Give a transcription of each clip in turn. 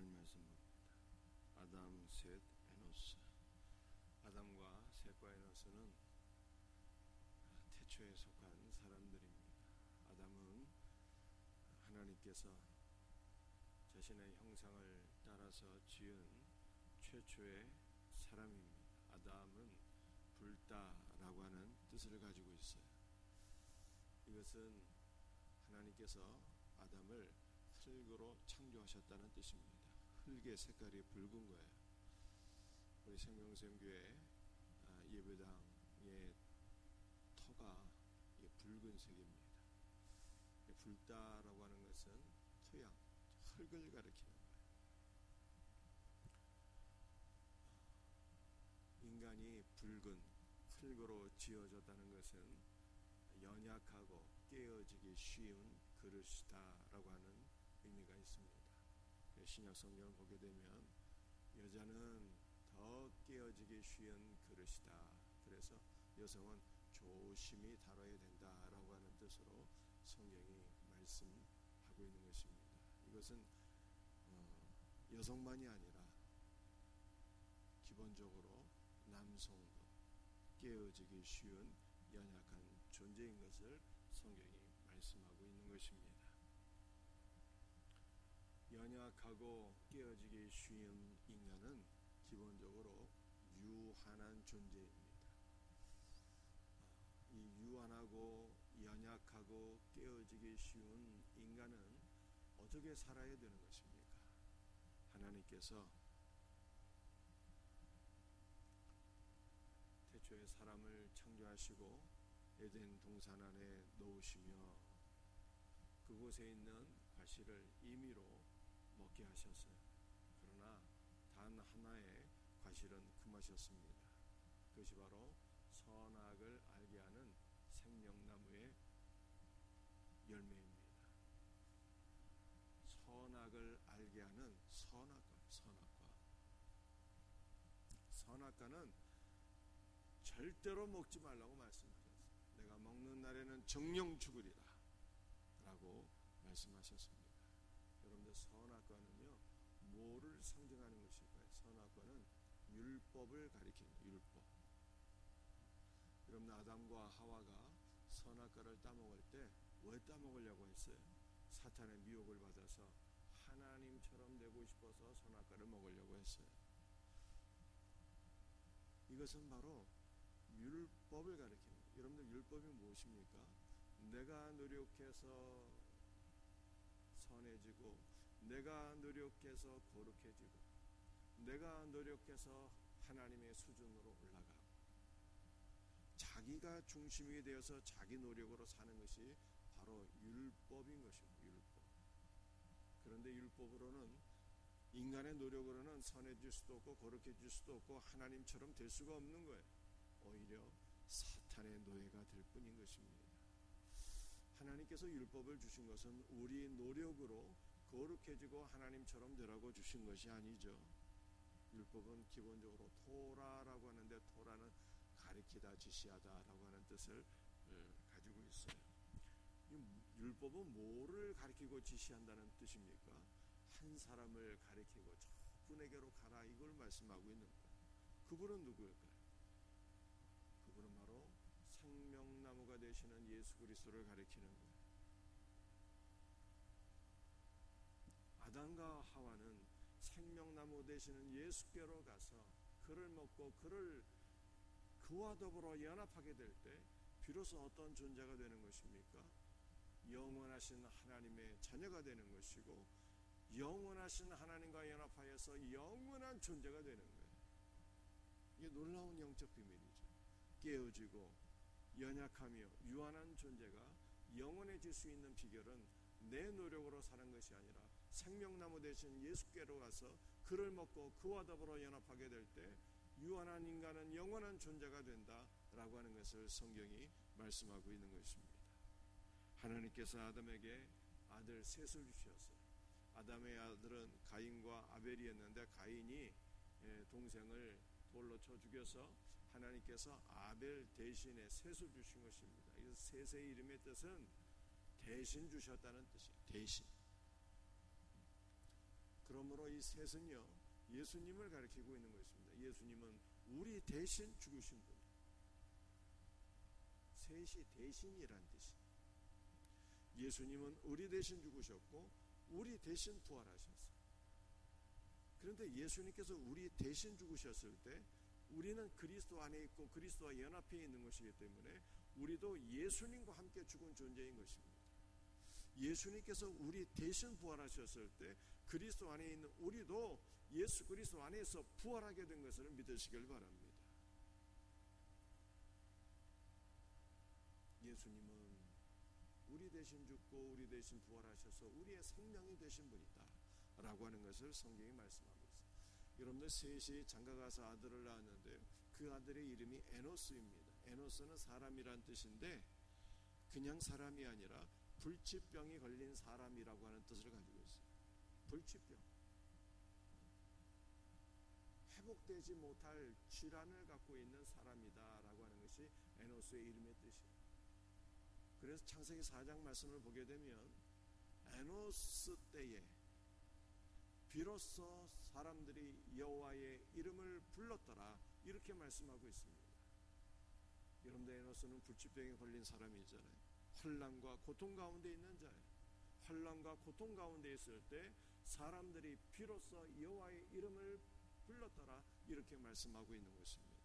하나님 말씀 봅니다. 아담, 셋, 에노스. 아담과 셋과 에노스는 태초에 속한 사람들입니다. 아담은 하나님께서 자신의 형상을 따라서 지은 최초의 사람입니다. 아담은 붉다라고 하는 뜻을 가지고 있어요. 이것은 하나님께서 아담을 흙으로 창조하셨다는 뜻입니다. 흙의 색깔이 붉은 거예요. 우리 생명샘교회 예배당의 터가 붉은색입니다. 붉다라고 하는 것은 토양, 흙을 가리키는 거예요. 인간이 붉은 흙으로 지어졌다는 것은 연약하고 깨어지기 쉬운 그릇이다라고 하는 의미가 있습니다. 신약 성경을 보게 되면 여자는 더 깨어지기 쉬운 그릇이다. 그래서 여성은 조심히 다뤄야 된다라고 하는 뜻으로 성경이 말씀하고 있는 것입니다. 이것은 여성만이 아니라 기본적으로 남성도 깨어지기 쉬운 연약한 존재인 것을 성경이 말씀하고 있는 것입니다. 연약하고 깨어지기 쉬운 인간은 기본적으로 유한한 존재입니다. 이 유한하고 연약하고 깨어지기 쉬운 인간은 어떻게 살아야 되는 것입니까? 하나님께서 태초에 사람을 창조하시고 에덴 동산 안에 놓으시며 그곳에 있는 과실을 임의로 먹게 하셨어요. 그러나 단 하나의 과실은 금하셨습니다. 그것이 바로 선악을 알게 하는 생명나무의 열매입니다. 선악을 알게 하는 선악과는 절대로 먹지 말라고 말씀하셨어요. 내가 먹는 날에는 정령 죽으리라 라고 말씀하셨습니다. 여러분들, 선악과는요 뭐를 상징하는 것일까요? 선악과는 율법을 가리키는 율법. 여러분, 아담과 하와가 선악과를 따먹을 때 왜 따먹으려고 했어요? 사탄의 미혹을 받아서 하나님처럼 되고 싶어서 선악과를 먹으려고 했어요. 이것은 바로 율법을 가리킵니다. 여러분들, 율법이 무엇입니까? 내가 노력해서 선해지고, 내가 노력해서 거룩해지고, 내가 노력해서 하나님의 수준으로 올라가고, 자기가 중심이 되어서 자기 노력으로 사는 것이 바로 율법인 것입니다. 율법. 그런데 율법으로는, 인간의 노력으로는 선해질 수도 없고 거룩해질 수도 없고 하나님처럼 될 수가 없는 거예요. 오히려 사탄의 노예가 될 뿐인 것입니다. 하나님께서 율법을 주신 것은 우리 노력으로 거룩해지고 하나님처럼 되라고 주신 것이 아니죠. 율법은 기본적으로 토라라고 하는데, 토라는 가리키다, 지시하다라고 하는 뜻을 가지고 있어요. 이 율법은 뭐를 가리키고 지시한다는 뜻입니까? 한 사람을 가리키고 저 분에게로 가라, 이걸 말씀하고 있는 거예요. 그분은 누구일까요? 그분은 바로 생명나무가 되시는 예수 그리스도를 가리키는 거예요. 아담과 하와는 생명나무 되시는 예수께로 가서 그를 먹고 그와 더불어 연합하게 될 때 비로소 어떤 존재가 되는 것입니까? 영원하신 하나님의 자녀가 되는 것이고, 영원하신 하나님과 연합하여서 영원한 존재가 되는 거예요. 이게 놀라운 영적 비밀이죠. 깨어지고 연약하며 유한한 존재가 영원해질 수 있는 비결은 내 노력으로 사는 것이 아니라 생명나무 되신 예수께로 가서 그를 먹고 그와 더불어 연합하게 될 때 유한한 인간은 영원한 존재가 된다라고 하는 것을 성경이 말씀하고 있는 것입니다. 하나님께서 아담에게 아들 셋을 주셨어요. 아담의 아들은 가인과 아벨이었는데, 가인이 동생을 돌로 쳐 죽여서 하나님께서 아벨 대신에 셋을 주신 것입니다. 그래서 셋의 이름의 뜻은 대신 주셨다는 뜻이에요. 대신. 그러므로 이 셋은요, 예수님을 가리키고 있는 것입니다. 예수님은 우리 대신 죽으신 분. 셋이 대신이란 뜻이에요. 예수님은 우리 대신 죽으셨고 우리 대신 부활하셨어요. 그런데 예수님께서 우리 대신 죽으셨을 때 우리는 그리스도 안에 있고 그리스도와 연합해 있는 것이기 때문에 우리도 예수님과 함께 죽은 존재인 것입니다. 예수님께서 우리 대신 부활하셨을 때 그리스도 안에 있는 우리도 예수 그리스도 안에서 부활하게 된 것을 믿으시길 바랍니다. 예수님은 우리 대신 죽고 우리 대신 부활하셔서 우리의 생명이 되신 분이다 라고 하는 것을 성경이 말씀하고 있습니다. 여러분들 셋이 장가가서 아들을 낳았는데요, 그 아들의 이름이 에노스입니다. 에노스는 사람이란 뜻인데 그냥 사람이 아니라 불치병이 걸린 사람이라고 하는 뜻을 가지고 있어요. 불치병, 회복되지 못할 질환을 갖고 있는 사람이다 라고 하는 것이 에노스의 이름의 뜻이에요. 그래서 창세기 4장 말씀을 보게 되면 에노스 때에 비로소 사람들이 여호와의 이름을 불렀더라 이렇게 말씀하고 있습니다. 여러분들, 에노스는 불치병에 걸린 사람이잖아요. 환난과 고통 가운데 있는 자예요. 환난과 고통 가운데 있을 때 사람들이 비로소 여호와의 이름을 불렀더라 이렇게 말씀하고 있는 것입니다.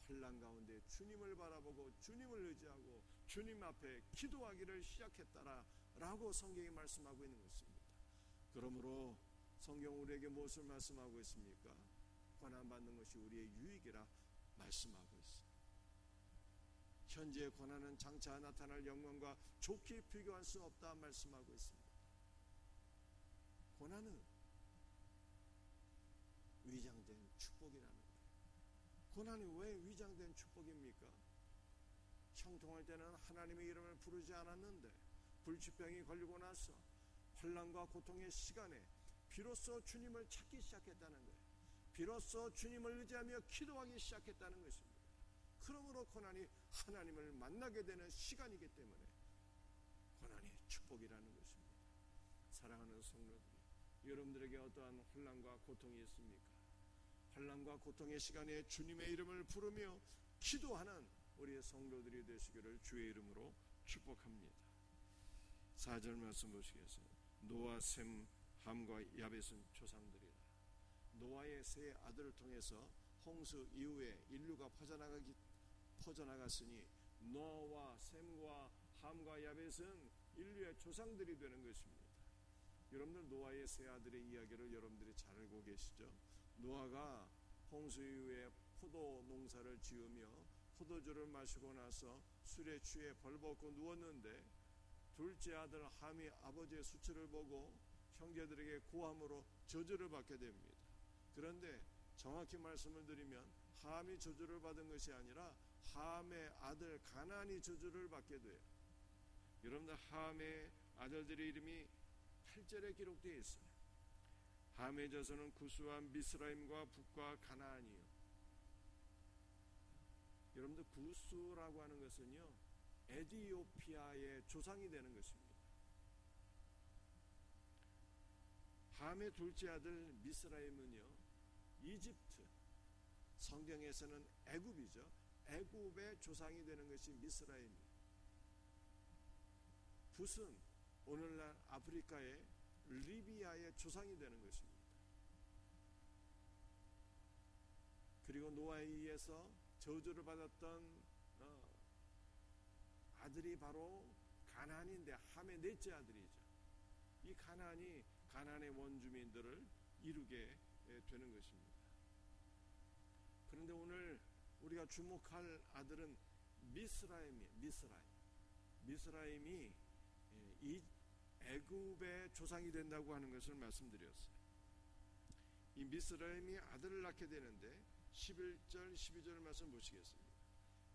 환난 가운데 주님을 바라보고 주님을 의지하고 주님 앞에 기도하기를 시작했다라 라고 성경이 말씀하고 있는 것입니다. 그러므로 성경 우리에게 무엇을 말씀하고 있습니까? 고난받는 것이 우리의 유익이라 말씀하고 있습니다. 현재의 고난은 장차 나타날 영광과 좋게 비교할 수 없다 말씀하고 있습니다. 고난은 위장된 축복이라는 거예요. 고난이 왜 위장된 축복입니까? 형통할 때는 하나님의 이름을 부르지 않았는데 불치병이 걸리고 나서 환난과 고통의 시간에 비로소 주님을 찾기 시작했다는 거예요. 비로소 주님을 의지하며 기도하기 시작했다는 것입니다. 그러므로 고난이 하나님을 만나게 되는 시간이기 때문에 고난이 축복이라는 것입니다. 사랑하는 성도들, 여러분들에게 어떠한 환난과 고통이 있습니까? 환난과 고통의 시간에 주님의 이름을 부르며 기도하는 우리의 성도들이 되시기를 주의 이름으로 축복합니다. 4절 말씀 보시겠어요? 노아, 셈, 함과 야벳은 조상들이라. 노아의 세 아들을 통해서 홍수 이후에 인류가 퍼져나갔으니 노아와 셈과 함과 야벳은 인류의 조상들이 되는 것입니다. 여러분들, 노아의 세 아들의 이야기를 여러분들이 잘 알고 계시죠? 노아가 홍수 이후에 포도 농사를 지으며 포도주를 마시고 나서 술에 취해 벌벗고 누웠는데 둘째 아들 함이 아버지의 수치를 보고 형제들에게 고함으로 저주를 받게 됩니다. 그런데 정확히 말씀을 드리면 함이 저주를 받은 것이 아니라 함의 아들 가나안이 저주를 받게 돼요. 여러분들, 함의 아들들의 이름이 8절에 기록되어 있어요. 함의 자손은 구스와 미스라임과 북과 가나안이요. 여러분들, 구스라고 하는 것은요, 에티오피아의 조상이 되는 것입니다. 함의 둘째 아들 미스라임은요, 이집트, 성경에서는 애굽이죠. 애굽의 조상이 되는 것이 미스라임이에요. 붓은 오늘날 아프리카의 리비아의 조상이 되는 것입니다. 그리고 노아에 의해서 저주를 받았던 아들이 바로 가나안인데 함의 넷째 아들이죠. 이 가나안이 가나안의 원주민들을 이루게 되는 것입니다. 그런데 오늘 우리가 주목할 아들은 미스라임이에요. 미스라임이 이 애굽의 조상이 된다고 하는 것을 말씀드렸어요. 이 미스라임이 아들을 낳게 되는데 11절 12절 말씀 보시겠습니다.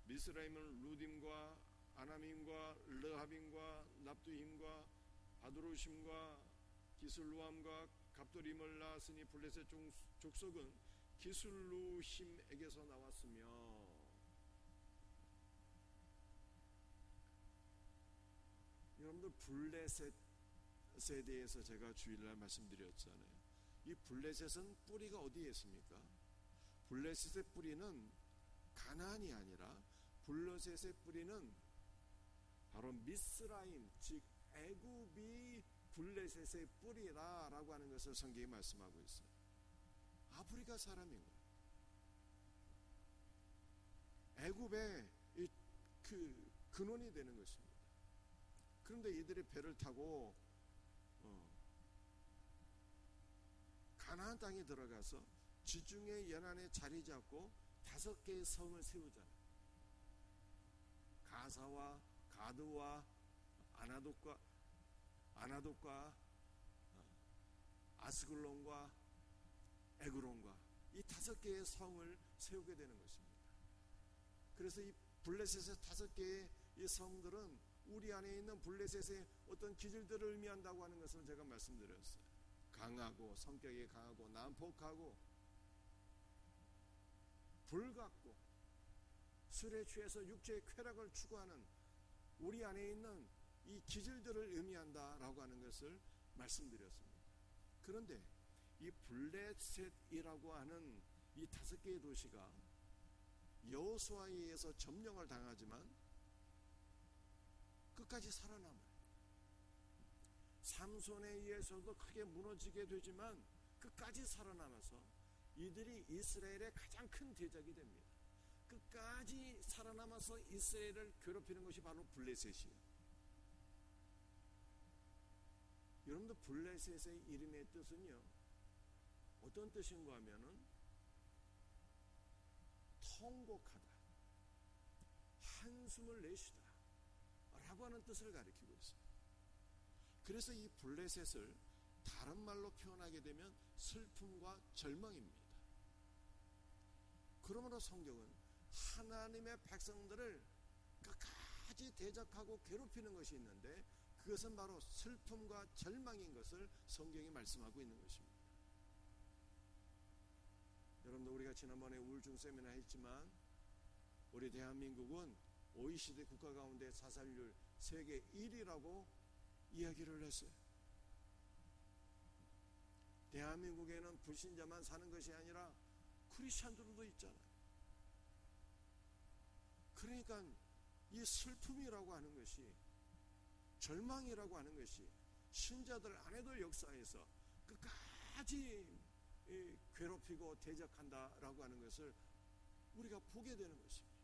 미스라임은 루딤과 아나밈과 르하빔과 납두힘과 바두루심과 기슬루함과 갑도림을 낳았으니 블레셋 족속은 기슬루힘에게서 나왔으며. 여러분들, 블레셋에 대해서 제가 주일날 말씀드렸잖아요. 이 블레셋은 뿌리가 어디에 있습니까? 블레셋의 뿌리는 가나안이 아니라 블레셋의 뿌리는 바로 미스라임, 즉 애굽이 블레셋의 뿌리라라고 하는 것을 성경이 말씀하고 있어요. 아프리카 사람인 거예요. 애굽의 그 근원이 되는 것입니다. 그런데 이들이 배를 타고 가나안 땅에 들어가서 지중해 연안에 자리 잡고 5개의 성을 세우잖아요. 가사와 가드와 아나돗과 아스글론과 에그론과 이 5개의 성을 세우게 되는 것입니다. 그래서 이 블레셋의 5개의 이 성들은 우리 안에 있는 블레셋의 어떤 기질들을 의미한다고 하는 것을 제가 말씀드렸어요. 강하고 성격이 강하고 난폭하고 불같고 술에 취해서 육체의 쾌락을 추구하는 우리 안에 있는 이 기질들을 의미한다라고 하는 것을 말씀드렸습니다. 그런데 이 블레셋이라고 하는 이 5개의 도시가 여호수아에 의해서 점령을 당하지만 끝까지 살아남아요. 삼손에 의해서도 크게 무너지게 되지만 끝까지 살아남아서 이들이 이스라엘의 가장 큰 대적이 됩니다. 끝까지 살아남아서 이스라엘을 괴롭히는 것이 바로 블레셋이에요. 여러분들 블레셋의 이름의 뜻은요, 어떤 뜻인가 하면은 통곡하다, 한숨을 내쉬다 라고 하는 뜻을 가리키고 있어요. 그래서 이 블레셋을 다른 말로 표현하게 되면 슬픔과 절망입니다. 그러므로 성경은 하나님의 백성들을 끝까지 대적하고 괴롭히는 것이 있는데 그것은 바로 슬픔과 절망인 것을 성경이 말씀하고 있는 것입니다. 여러분들, 우리가 지난번에 우울증 세미나 했지만 우리 대한민국은 OECD 국가 가운데 자살률 세계 1위라고 이야기를 했어요. 대한민국에는 불신자만 사는 것이 아니라 크리스찬들도 있잖아요. 그러니까 이 슬픔이라고 하는 것이, 절망이라고 하는 것이 신자들 안에도 역사에서 끝까지 괴롭히고 대적한다라고 하는 것을 우리가 보게 되는 것입니다.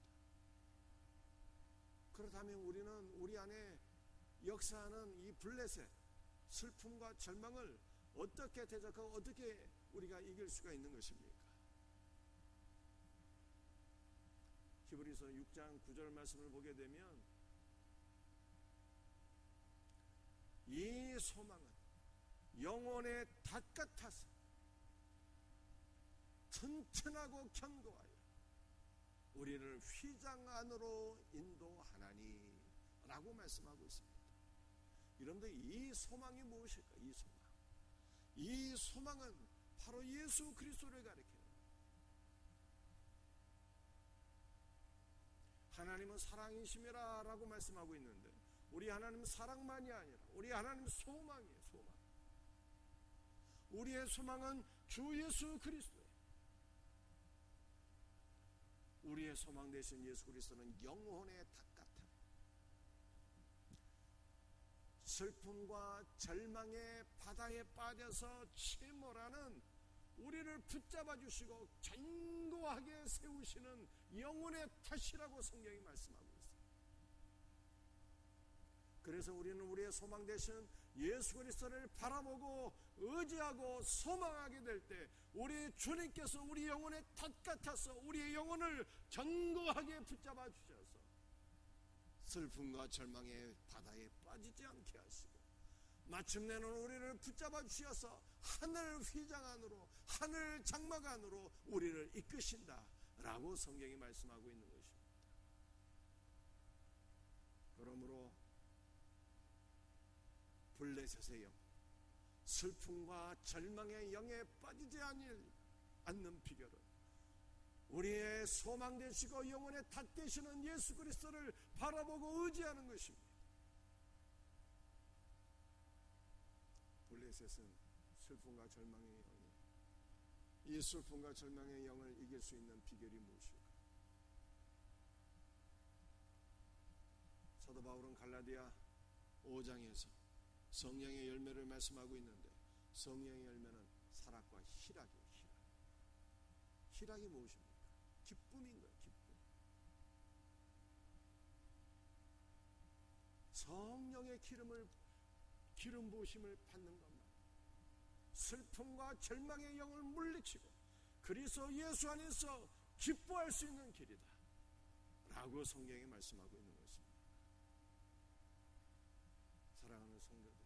그렇다면 우리는 우리 안에 역사하는 이 블레셋, 슬픔과 절망을 어떻게 대적하고 어떻게 우리가 이길 수가 있는 것입니까? 히브리서 6장 9절 말씀을 보게 되면 이 소망은 영혼의 닷 같아서 튼튼하고 견고하여 우리를 휘장 안으로 인도하나니 라고 말씀하고 있습니다. 여러분들, 이 소망이 무엇일까? 이 소망은 바로 예수 그리스도를 가리켜요. 하나님은 사랑이심이라 라고 말씀하고 있는데 우리 하나님은 사랑만이 아니라 우리 하나님은 소망이에요. 소망. 우리의 소망은 주 예수 그리스도예요. 우리의 소망 되신 예수 그리스도는 영혼의 닭 같아요. 슬픔과 절망의 바다에 빠져서 침몰하는 우리를 붙잡아 주시고 견고하게 세우시는 영혼의 탓이라고 성경이 말씀하고 있어요. 그래서 우리는 우리의 소망 되신 예수 그리스도를 바라보고 의지하고 소망하게 될 때 우리 주님께서 우리 영혼의 탓 같아서 우리의 영혼을 견고하게 붙잡아 주셔서 슬픔과 절망의 바다에 빠지지 않게 하시고 마침내는 우리를 붙잡아 주셔서 하늘 휘장 안으로, 하늘 장막 안으로 우리를 이끄신다 라고 성경이 말씀하고 있는 것입니다. 그러므로 블레셋의 영, 슬픔과 절망의 영에 빠지지 않는 비결은 우리의 소망 되시고 영혼의 탓 되시는 예수 그리스도를 바라보고 의지하는 것입니다. 블레셋은 슬픔과 절망의 영이 이 슬픔과 절망의 영을 이길 수 있는 비결이 무엇일까? 사도 바울은 갈라디아 5장에서 성령의 열매를 말씀하고 있는데, 성령의 열매는 사랑과 희락이에요. 희락이 무엇입니까? 기쁨인 거예요. 기쁨. 성령의 기름 부으심을 받는 것만 슬픔과 절망의 영을 물리치고 그리스도 예수 안에서 기뻐할 수 있는 길이다 라고 성경이 말씀하고 있는 것입니다. 사랑하는 성도들,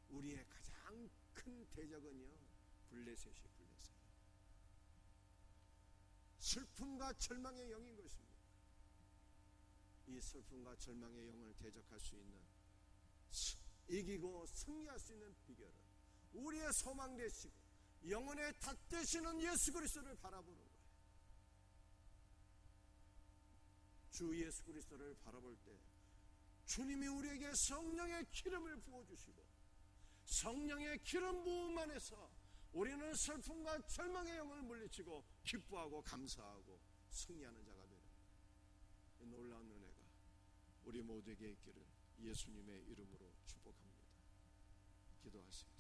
우리의 가장 큰 대적은요, 블레셋이에요. 블레셋. 슬픔과 절망의 영인 것입니다. 이 슬픔과 절망의 영을 대적할 수 있는, 이기고 승리할 수 있는 비결은 우리의 소망 되시고 영혼의 닷 되시는 예수 그리스도를 바라보는 거예요. 주 예수 그리스도를 바라볼 때 주님이 우리에게 성령의 기름을 부어주시고 성령의 기름 부음 안에서 우리는 슬픔과 절망의 영을 물리치고 기뻐하고 감사하고 승리하는 자가 되는 거예요. 놀라운 은혜가 우리 모두에게 있기를 예수님의 이름으로 축복합니다. 기도하시겠습니다.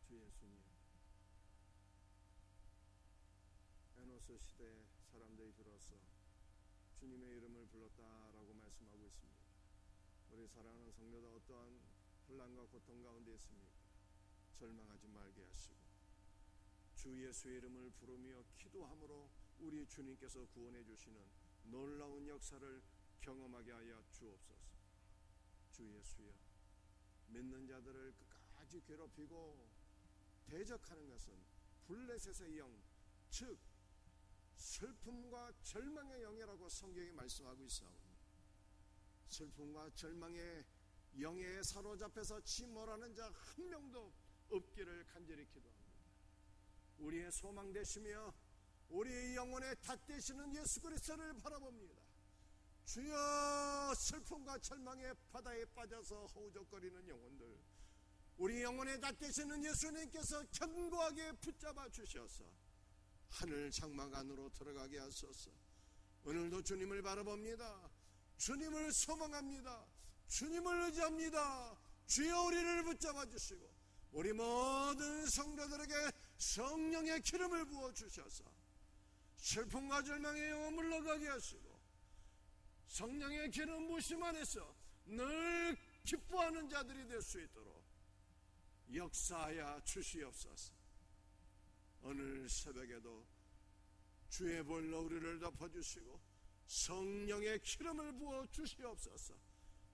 주 예수님, 에노스 시대에 사람들이 들어서 주님의 이름을 불렀다라고 말씀하고 있습니다. 우리 사랑하는 성도들, 어떠한 혼란과 고통 가운데 있습니까? 절망하지 말게 하시고 주 예수의 이름을 부르며 기도함으로 우리 주님께서 구원해 주시는 놀라운 역사를 경험하게 하여 주옵소서. 주 예수여, 믿는 자들을 끝까지 괴롭히고 대적하는 것은 블레셋의 영, 즉 슬픔과 절망의 영이라고 성경이 말씀하고 있사오니 슬픔과 절망의 영에 사로잡혀서 침몰하는 자 한 명도 없기를 간절히 기도합니다. 우리의 소망 되시며 우리의 영혼의 닷 되시는 예수 그리스도를 바라봅니다. 주여, 슬픔과 절망의 바다에 빠져서 허우적거리는 영혼들, 우리 영혼의 닷 되시는 예수님께서 견고하게 붙잡아 주셔서 하늘 장막 안으로 들어가게 하소서. 오늘도 주님을 바라봅니다. 주님을 소망합니다. 주님을 의지합니다. 주여, 우리를 붙잡아 주시고 우리 모든 성도들에게 성령의 기름을 부어 주셔서 슬픔과 절망의 영을 물러가게 하시고 성령의 기름 부으심 안에서 늘 기뻐하는 자들이 될 수 있도록 역사하여 주시옵소서. 오늘 새벽에도 주의 볼로 우리를 덮어주시고 성령의 기름을 부어 주시옵소서.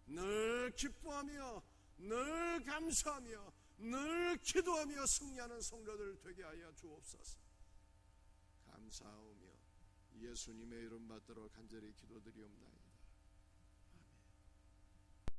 늘 기뻐하며 늘 감사하며 늘 기도하며 승리하는 성도들 되게 하여 주옵소서. 감사하오며 예수님의 이름 받들어 간절히 기도드리옵나이다.